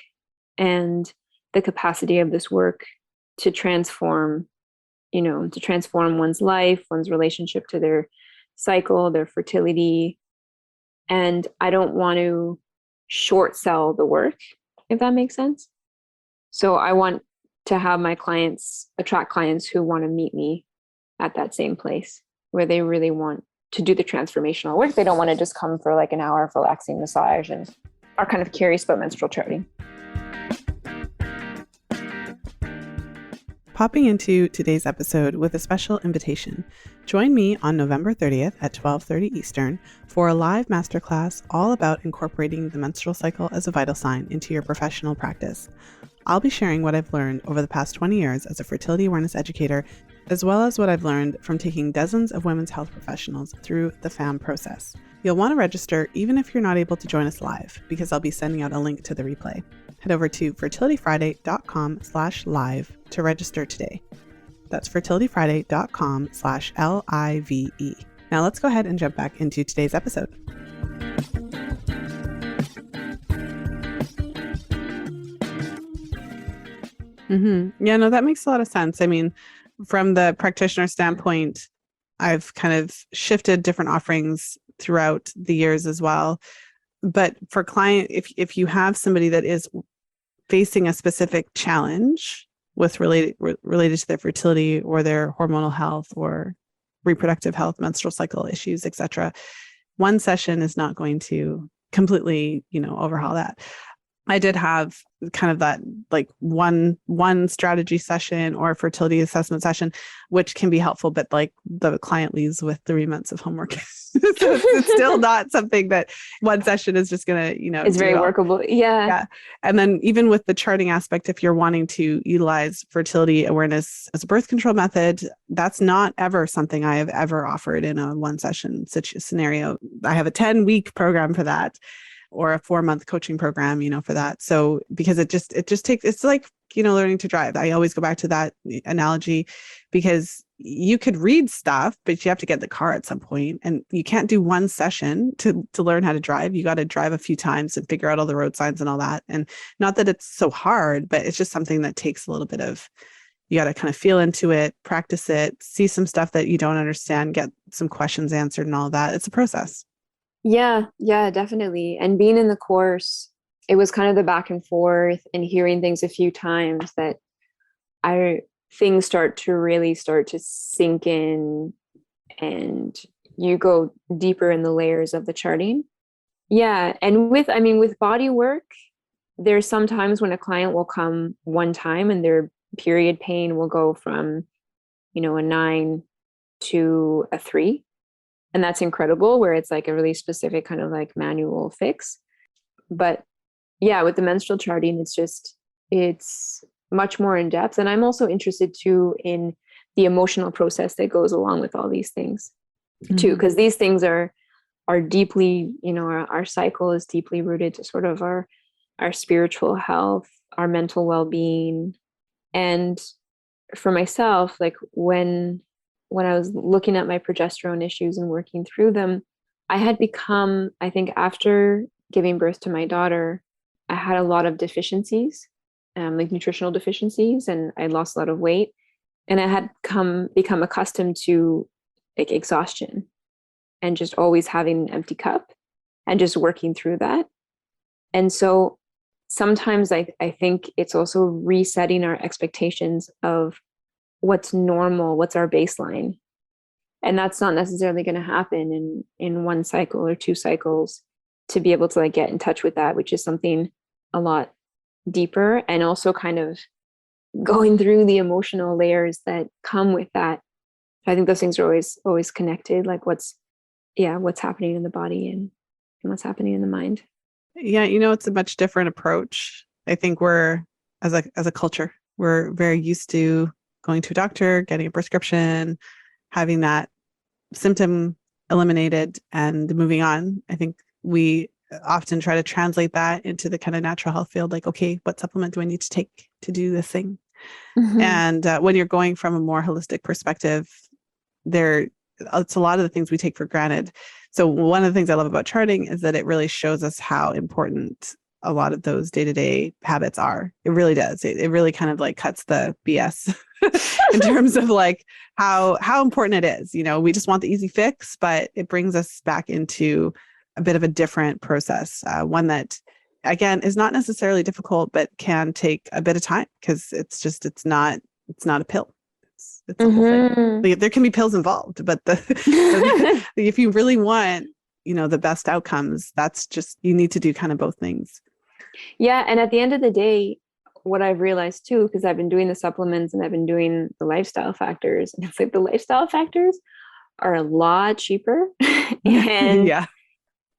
and the capacity of this work to transform one's life, one's relationship to their cycle, their fertility. And I don't want to short sell the work, if that makes sense. So I want to have my clients attract clients who want to meet me at that same place where they really want to do the transformational work. They don't want to just come for like an hour of relaxing massage and are kind of curious about menstrual charting. Popping into today's episode with a special invitation. Join me on November 30th at 12:30 Eastern for a live masterclass all about incorporating the menstrual cycle as a vital sign into your professional practice. I'll be sharing what I've learned over the past 20 years as a fertility awareness educator, as well as what I've learned from taking dozens of women's health professionals through the FAMM process. You'll want to register even if you're not able to join us live, because I'll be sending out a link to the replay. Head over to fertilityfriday.com/live to register today. That's fertilityfriday.com/LIVE. Now let's go ahead and jump back into today's episode. Yeah, no, that makes a lot of sense. I mean, from the practitioner standpoint, I've kind of shifted different offerings throughout the years as well. But for client, if you have somebody that is facing a specific challenge with related to their fertility or their hormonal health or reproductive health, menstrual cycle issues, etc., one session is not going to completely, overhaul that. I did have kind of that like one strategy session or fertility assessment session, which can be helpful, but like the client leaves with 3 months of homework. So it's still not something that one session is just going to, it's very workable. Yeah. And then even with the charting aspect, if you're wanting to utilize fertility awareness as a birth control method, that's not ever something I have ever offered in a one session scenario. I have a 10-week program for that, or a 4-month coaching program, for that. So because it just takes, it's like, learning to drive. I always go back to that analogy, because you could read stuff, but you have to get in the car at some point, and you can't do one session to learn how to drive. You got to drive a few times and figure out all the road signs and all that. And not that it's so hard, but it's just something that takes a little bit of, you got to kind of feel into it, practice it, see some stuff that you don't understand, get some questions answered and all that. It's a process. Yeah, definitely. And being in the course, it was kind of the back and forth and hearing things a few times that things start to sink in, and you go deeper in the layers of the charting. Yeah. And with body work, there's sometimes when a client will come one time and their period pain will go from, a 9 to a 3. And that's incredible, where it's like a really specific kind of like manual fix. But yeah, with the menstrual charting, it's much more in depth. And I'm also interested too in the emotional process that goes along with all these things too, because these things are deeply, our cycle is deeply rooted to sort of our our spiritual health, our mental well-being. And for myself, like when I was looking at my progesterone issues and working through them, I had become, I think after giving birth to my daughter, I had a lot of deficiencies, like nutritional deficiencies, and I lost a lot of weight. And I had become accustomed to like exhaustion and just always having an empty cup and just working through that. And so sometimes I think it's also resetting our expectations of what's normal, what's our baseline. And that's not necessarily going to happen in one cycle or two cycles, to be able to like get in touch with that, which is something a lot deeper, and also kind of going through the emotional layers that come with that. I think those things are always connected, like what's happening in the body and what's happening in the mind. Yeah, it's a much different approach. I think we're, as a culture, we're very used to going to a doctor, getting a prescription, having that symptom eliminated and moving on. I think we often try to translate that into the kind of natural health field, like, okay, what supplement do I need to take to do this thing? Mm-hmm. And when you're going from a more holistic perspective, it's a lot of the things we take for granted. So one of the things I love about charting is that it really shows us how important a lot of those day-to-day habits are. It really does. It really kind of like cuts the BS in terms of like how important it is. We just want the easy fix, but it brings us back into a bit of a different process, one that, again, is not necessarily difficult, but can take a bit of time, because it's not a pill. It's a whole thing. Like, there can be pills involved, but if you really want, the best outcomes, that's just, you need to do kind of both things. Yeah. And at the end of the day, what I've realized too, because I've been doing the supplements and I've been doing the lifestyle factors, and it's like the lifestyle factors are a lot cheaper and yeah.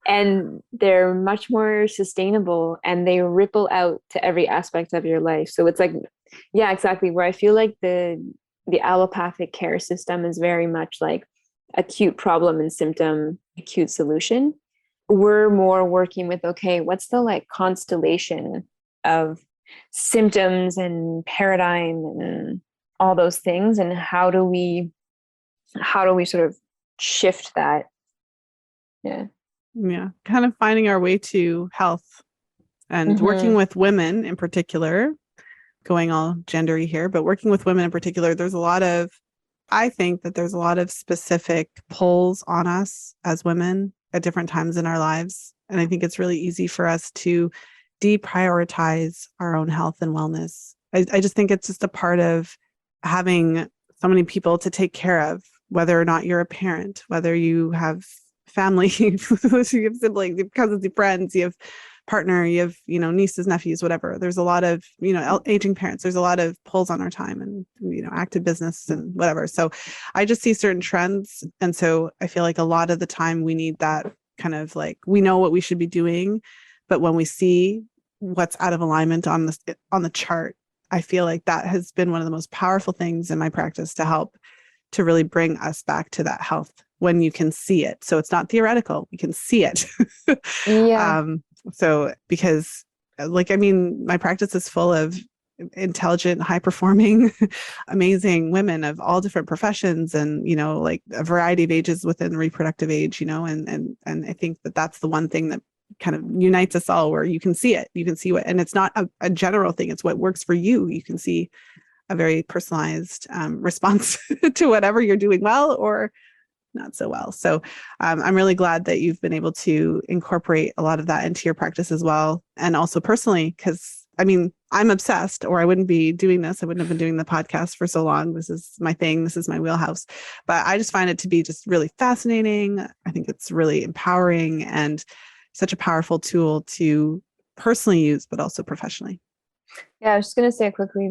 And they're much more sustainable, and they ripple out to every aspect of your life. So it's like, yeah, exactly. Where I feel like the allopathic care system is very much like acute problem and symptom, acute solution. We're more working with, okay, what's the like constellation of symptoms and paradigm and all those things, and how do we sort of shift that? Yeah, kind of finding our way to health, and working with women in particular, going all gendery here, but working with women in particular, I think that there's a lot of specific pulls on us as women at different times in our lives. And I think it's really easy for us to deprioritize our own health and wellness. I just think it's just a part of having so many people to take care of, whether or not you're a parent, whether you have family, you have siblings, you have cousins, you have friends, you have partner, you have, nieces, nephews, whatever. There's a lot of, aging parents. There's a lot of pulls on our time, and, active business and whatever. So I just see certain trends. And so I feel like a lot of the time we need that kind of like, we know what we should be doing, but when we see what's out of alignment on the chart, I feel like that has been one of the most powerful things in my practice to help to really bring us back to that health, when you can see it. So it's not theoretical, we can see it. Yeah. So because my practice is full of intelligent, high performing, amazing women of all different professions, and, like a variety of ages within reproductive age, and I think that that's the one thing that kind of unites us all, where you can see it, and it's not a general thing. It's what works for you. You can see a very personalized response to whatever you're doing well or not so well. So I'm really glad that you've been able to incorporate a lot of that into your practice as well. And also personally, because I'm obsessed, or I wouldn't be doing this. I wouldn't have been doing the podcast for so long. This is my thing. This is my wheelhouse. But I just find it to be just really fascinating. I think it's really empowering and such a powerful tool to personally use, but also professionally. Yeah, I was just going to say quickly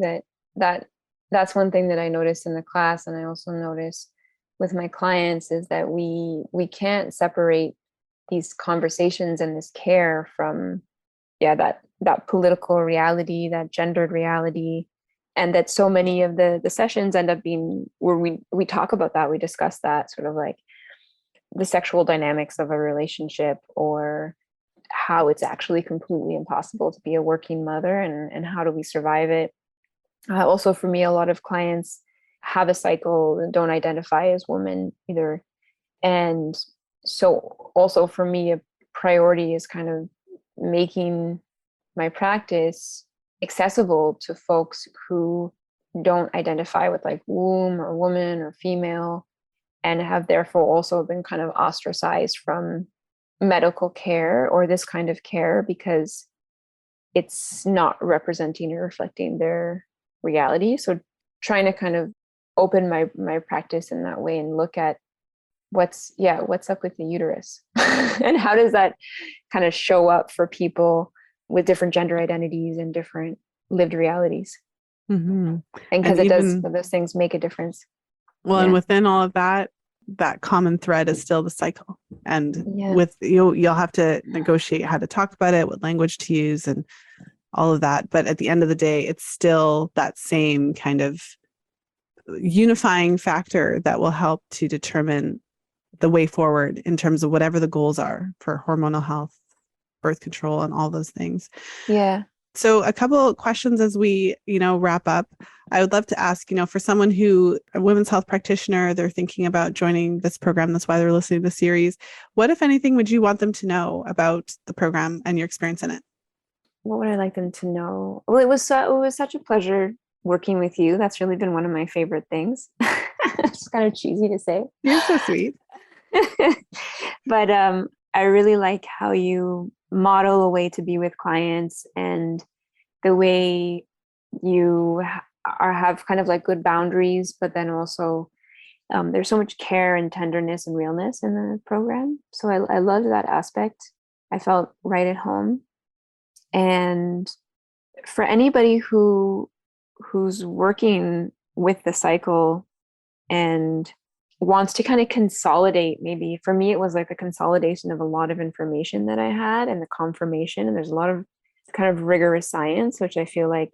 that's one thing that I noticed in the class, and I also noticed with my clients, is that we can't separate these conversations and this care from that political reality, that gendered reality, and that so many of the sessions end up being where we talk about that, we discuss that sort of like the sexual dynamics of a relationship, or how it's actually completely impossible to be a working mother, and how do we survive it. Also, for me, a lot of clients have a cycle and don't identify as women either. And so also for me, a priority is kind of making my practice accessible to folks who don't identify with like womb or woman or female, and have therefore also been kind of ostracized from medical care or this kind of care because it's not representing or reflecting their reality. So trying to kind of open my practice in that way and look at what's up with the uterus and how does that kind of show up for people with different gender identities and different lived realities. Mm-hmm. And because those things make a difference. Well, and within all of that common thread is still the cycle. And with you'll have to negotiate how to talk about it, what language to use, and all of that. But at the end of the day, it's still that same kind of unifying factor that will help to determine the way forward in terms of whatever the goals are for hormonal health, birth control, and all those things. Yeah. So a couple of questions as we, wrap up. I would love to ask, for someone who, a women's health practitioner, they're thinking about joining this program. That's why they're listening to the series. What, if anything, would you want them to know about the program and your experience in it? What would I like them to know? Well, it was such a pleasure working with you. That's really been one of my favorite things. It's kind of cheesy to say. You're so sweet. But I really like how you model a way to be with clients, and the way you have kind of like good boundaries, but then also there's so much care and tenderness and realness in the program. So I loved that aspect. I felt right at home. And for anybody who's working with the cycle and wants to kind of consolidate, maybe for me, it was like a consolidation of a lot of information that I had and the confirmation. And there's a lot of kind of rigorous science, which I feel like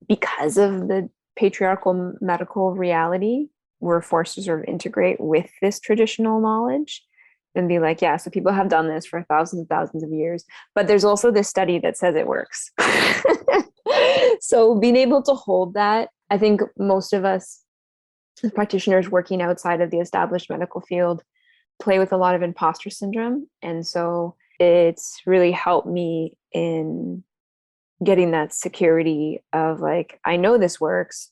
because of the patriarchal medical reality, we're forced to sort of integrate with this traditional knowledge and be like, yeah, so people have done this for thousands and thousands of years, but there's also this study that says it works. So being able to hold that, I think most of us as practitioners working outside of the established medical field play with a lot of imposter syndrome. And so it's really helped me in getting that security of like, I know this works.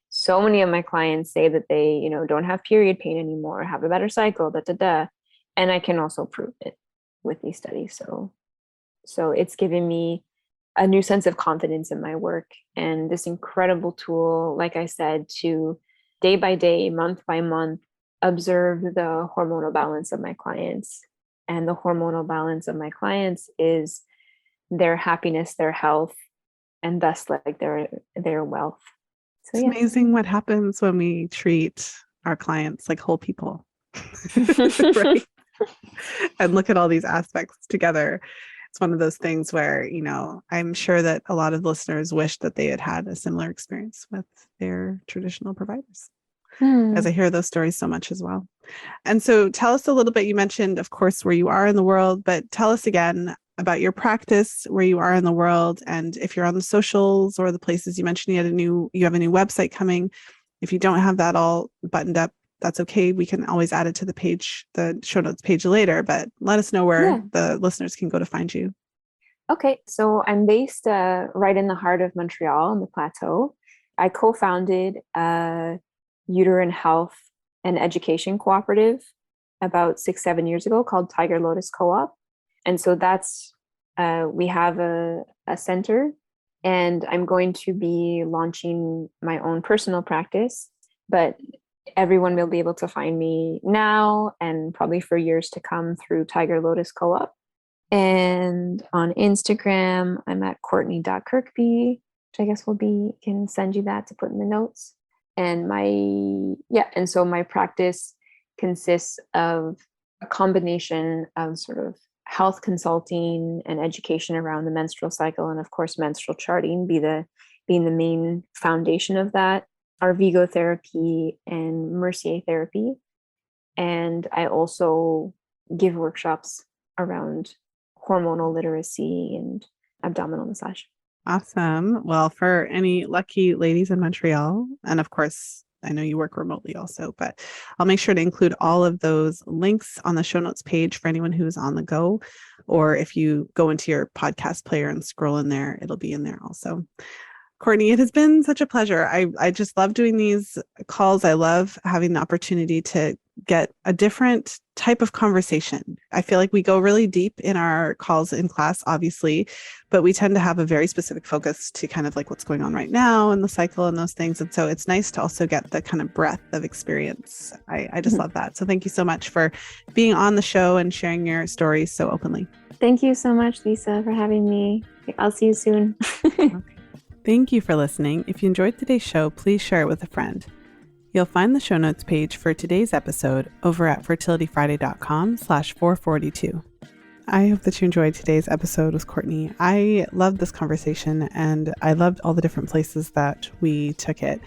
So many of my clients say that they, don't have period pain anymore, have a better cycle, and I can also prove it with these studies. So it's given me a new sense of confidence in my work, and this incredible tool, like I said, to day by day, month by month, observe the hormonal balance of my clients. And the hormonal balance of my clients is their happiness, their health, and thus like their wealth. So, it's amazing what happens when we treat our clients like whole people. Right? And look at all these aspects together. It's one of those things where, I'm sure that a lot of listeners wish that they had had a similar experience with their traditional providers, as I hear those stories so much as well. And so tell us a little bit, you mentioned, of course, where you are in the world, but tell us again about your practice, where you are in the world, and if you're on the socials or the places you mentioned you have a new website coming. If you don't have that all buttoned up, that's okay. We can always add it to the page, the show notes page later, but let us know where the listeners can go to find you. Okay. So I'm based right in the heart of Montreal on the plateau. I co-founded a uterine health and education cooperative about 6-7 years ago called Tiger Lotus Co-op. And so that's, we have a center, and I'm going to be launching my own personal practice, but everyone will be able to find me now and probably for years to come through Tiger Lotus Co-op. And on Instagram, I'm at Courtney.Kirkby, which I guess can send you that to put in the notes. And so my practice consists of a combination of sort of health consulting and education around the menstrual cycle, and of course menstrual charting being the main foundation of that, Arvigo therapy and Mercier therapy. And I also give workshops around hormonal literacy and abdominal massage. Awesome. Well, for any lucky ladies in Montreal, and of course, I know you work remotely also, but I'll make sure to include all of those links on the show notes page for anyone who's on the go. Or if you go into your podcast player and scroll in there, it'll be in there also. Courtney, it has been such a pleasure. I just love doing these calls. I love having the opportunity to get a different type of conversation. I feel like we go really deep in our calls in class, obviously, but we tend to have a very specific focus to kind of like what's going on right now in the cycle and those things. And so it's nice to also get the kind of breadth of experience. I just love that. So thank you so much for being on the show and sharing your stories so openly. Thank you so much, Lisa, for having me. I'll see you soon. Okay. Thank you for listening. If you enjoyed today's show, please share it with a friend. You'll find the show notes page for today's episode over at fertilityfriday.com/442. I hope that you enjoyed today's episode with Courtney. I loved this conversation and I loved all the different places that we took it.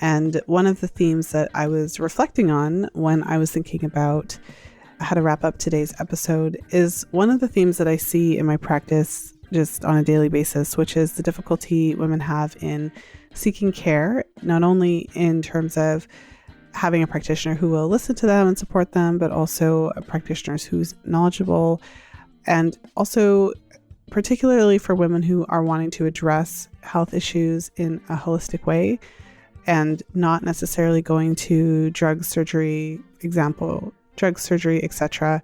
And one of the themes that I was reflecting on when I was thinking about how to wrap up today's episode is one of the themes that I see in my practice just on a daily basis, which is the difficulty women have in seeking care, not only in terms of having a practitioner who will listen to them and support them, but also a practitioner who's knowledgeable, and also particularly for women who are wanting to address health issues in a holistic way and not necessarily going to drug surgery, etc.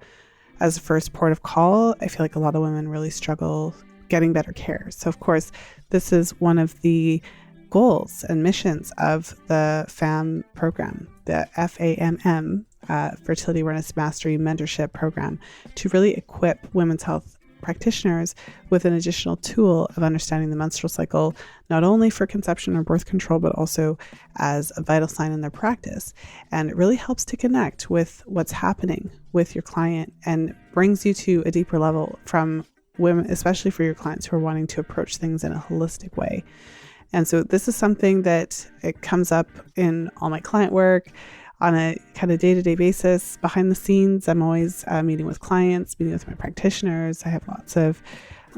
as a first port of call. I feel like a lot of women really struggle getting better care. So of course, this is one of the goals and missions of the FAMM program, the FAMM, Fertility Awareness Mastery Mentorship Program, to really equip women's health practitioners with an additional tool of understanding the menstrual cycle, not only for conception or birth control, but also as a vital sign in their practice. And it really helps to connect with what's happening with your client and brings you to a deeper level from women, especially for your clients who are wanting to approach things in a holistic way. And so this is something that it comes up in all my client work on a kind of day-to-day basis. Behind the scenes, I'm always meeting with clients, meeting with my practitioners. I have lots of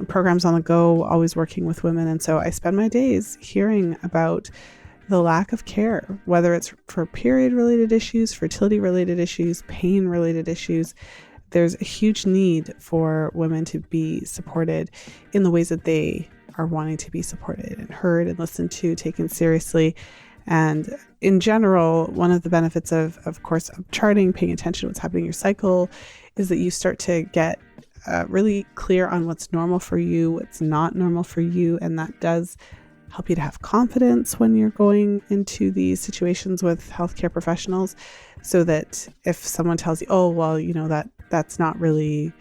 programs on the go, always working with women. And so I spend my days hearing about the lack of care, whether it's for period-related issues, fertility-related issues, pain-related issues. There's a huge need for women to be supported in the ways that they are wanting to be supported and heard and listened to, taken seriously. And in general, one of the benefits of course, of charting, paying attention to what's happening in your cycle, is that you start to get really clear on what's normal for you, what's not normal for you. And that does help you to have confidence when you're going into these situations with healthcare professionals, so that if someone tells you, oh, well, that's not really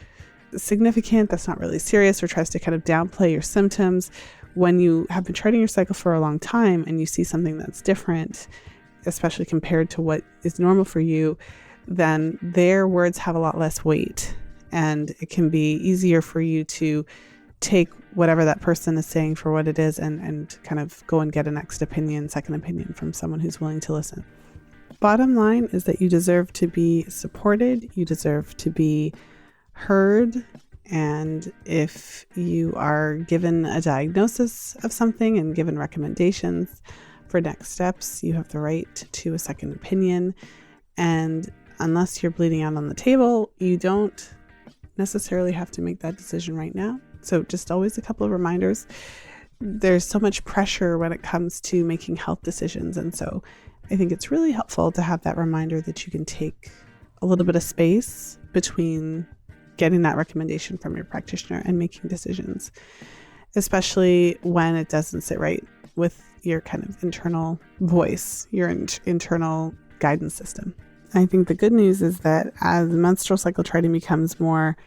significant, that's not really serious, or tries to kind of downplay your symptoms, when you have been charting your cycle for a long time and you see something that's different, especially compared to what is normal for you, then their words have a lot less weight. And it can be easier for you to take whatever that person is saying for what it is and kind of go and get a second opinion from someone who's willing to listen. Bottom line is that you deserve to be supported. You deserve to be heard. And if you are given a diagnosis of something and given recommendations for next steps, you have the right to a second opinion. And unless you're bleeding out on the table, you don't necessarily have to make that decision right now. So just always a couple of reminders. There's so much pressure when it comes to making health decisions. And so I think it's really helpful to have that reminder that you can take a little bit of space between getting that recommendation from your practitioner and making decisions, especially when it doesn't sit right with your kind of internal voice, your internal guidance system. I think the good news is that as menstrual cycle charting becomes more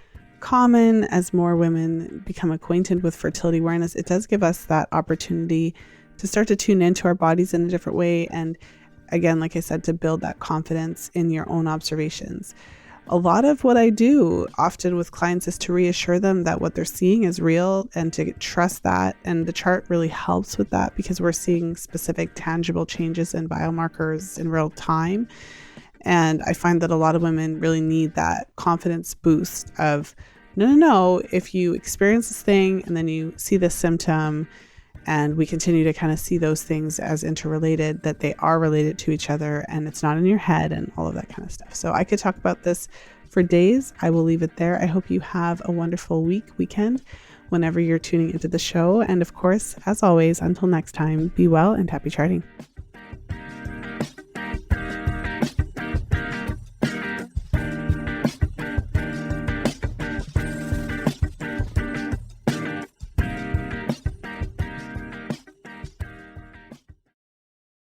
common, as more women become acquainted with fertility awareness, it does give us that opportunity to start to tune into our bodies in a different way. And again, like I said, to build that confidence in your own observations. A lot of what I do often with clients is to reassure them that what they're seeing is real and to trust that. And the chart really helps with that because we're seeing specific tangible changes in biomarkers in real time. And I find that a lot of women really need that confidence boost of no, if you experience this thing and then you see this symptom and we continue to kind of see those things as interrelated, that they are related to each other and it's not in your head and all of that kind of stuff. So I could talk about this for days. I will leave it there. I hope you have a wonderful weekend, whenever you're tuning into the show. And of course, as always, until next time, be well and happy charting.